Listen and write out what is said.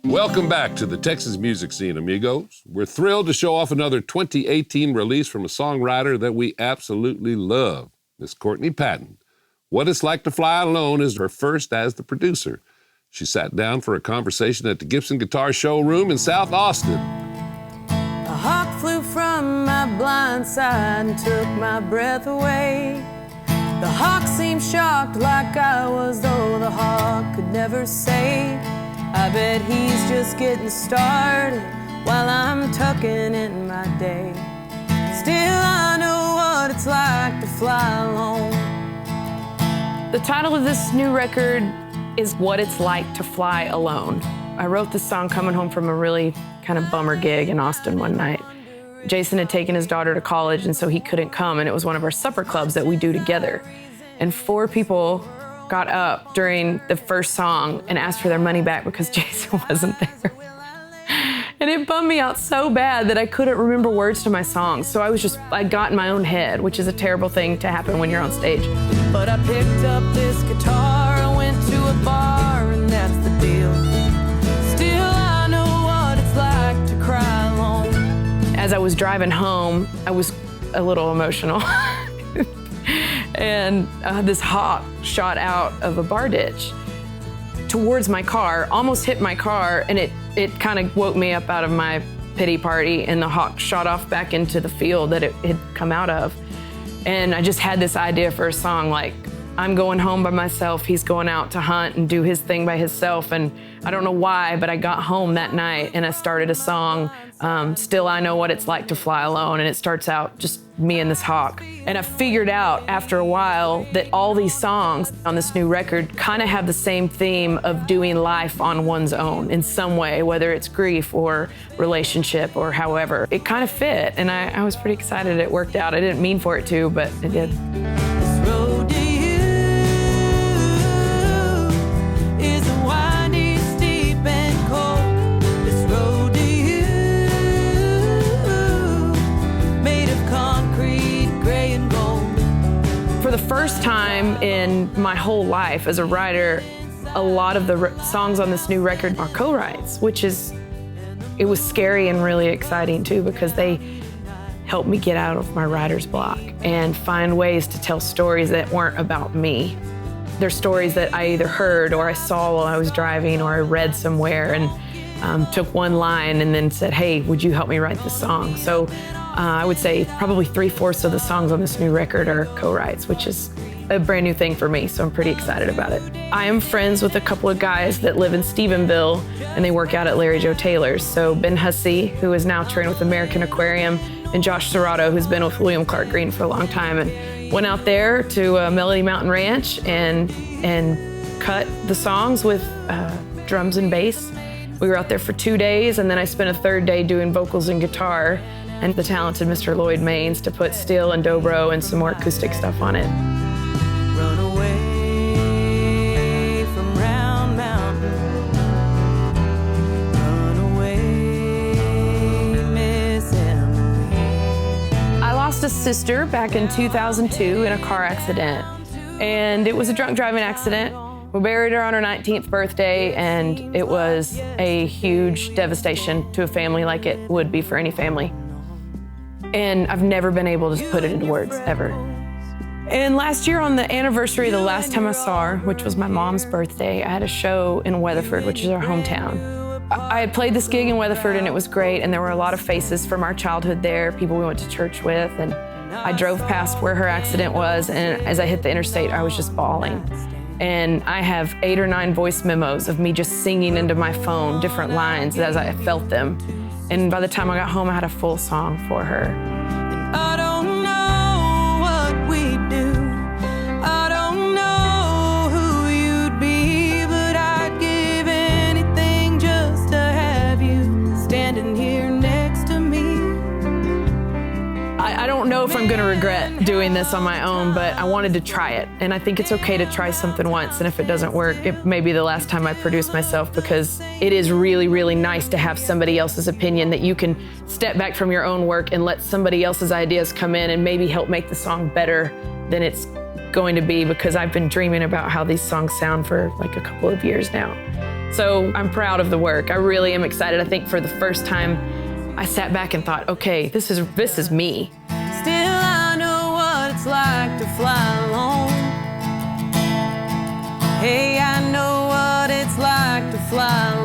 Welcome back to the Texas music scene, amigos. We're thrilled to show off another 2018 release from a songwriter that we absolutely love, Miss Courtney Patton. What It's Like to Fly Alone is her first as the producer. She sat down for a conversation at the Gibson Guitar Showroom in South Austin. A hawk flew from my blind side and took my breath away. The hawk seemed shocked like I was, though the hawk could never say. I bet he's just getting started while I'm tucking in my day. Still, I know what it's like to fly alone. The title of this new record is What It's Like to Fly Alone. I wrote this song coming home from a really kind of bummer gig in Austin one night. Jason had taken his daughter to college, and so he couldn't come, and it was one of our supper clubs that we do together. And 4 people got up during the first song and asked for their money back because Jason wasn't there. And it bummed me out so bad that I couldn't remember words to my songs. So I got in my own head, which is a terrible thing to happen when you're on stage. But I picked up this guitar, I went to a bar, and that's the deal. Still, I know what it's like to cry alone. As I was driving home, I was a little emotional. And this hawk shot out of a bar ditch towards my car, almost hit my car, and it kind of woke me up out of my pity party, and the hawk shot off back into the field that it had come out of. And I just had this idea for a song, like, I'm going home by myself, he's going out to hunt and do his thing by himself. And I don't know why, but I got home that night and I started a song, Still I Know What It's Like to Fly Alone, and it starts out just me and this hawk. And I figured out after a while that all these songs on this new record kind of have the same theme of doing life on one's own in some way, whether it's grief or relationship or however. It kind of fit, and I was pretty excited it worked out. I didn't mean for it to, but it did. This road to you is a windy, steep and cold. This road to you, made of concrete, gray and gold. For the first time in my whole life as a writer, a lot of the songs on this new record are co-writes, it was scary and really exciting too, because they helped me get out of my writer's block and find ways to tell stories that weren't about me. They're stories that I either heard or I saw while I was driving or I read somewhere and took one line and then said, hey, would you help me write this song? So I would say probably 3/4 of the songs on this new record are co-writes, which is a brand new thing for me, so I'm pretty excited about it. I am friends with a couple of guys that live in Stephenville and they work out at Larry Joe Taylor's. So Ben Hussey, who is now trained with American Aquarium, and Josh Serrato, who's been with William Clark Green for a long time, and went out there to Melody Mountain Ranch and cut the songs with drums and bass. We were out there for 2 days, and then I spent a 3rd day doing vocals and guitar, and the talented Mr. Lloyd Maines to put steel and dobro and some more acoustic stuff on it. Run away from Round Mountain. Run away, Miss Emily. I lost a sister back in 2002 in a car accident, and it was a drunk driving accident. We buried her on her 19th birthday, and it was a huge devastation to a family like it would be for any family. And I've never been able to put it into words, ever. And last year on the anniversary of the last time I saw her, which was my mom's birthday, I had a show in Weatherford, which is our hometown. I had played this gig in Weatherford and it was great, and there were a lot of faces from our childhood there, people we went to church with, and I drove past where her accident was, and as I hit the interstate, I was just bawling. And I have 8 or 9 voice memos of me just singing into my phone different lines as I felt them. And by the time I got home, I had a full song for her. And I don't know what we'd do. I don't know who you'd be, but I'd give anything just to have you standing here next to me. I don't know if I'm gonna regret doing this on my own, but I wanted to try it. And I think it's okay to try something once, and if it doesn't work, it may be the last time I produce myself, because it is really, really nice to have somebody else's opinion, that you can step back from your own work and let somebody else's ideas come in and maybe help make the song better than it's going to be, because I've been dreaming about how these songs sound for like a couple of years now. So I'm proud of the work. I really am excited. I think for the first time, I sat back and thought, okay, this is me. Still, I know what it's like to fly alone. Hey, I know what it's like to fly alone.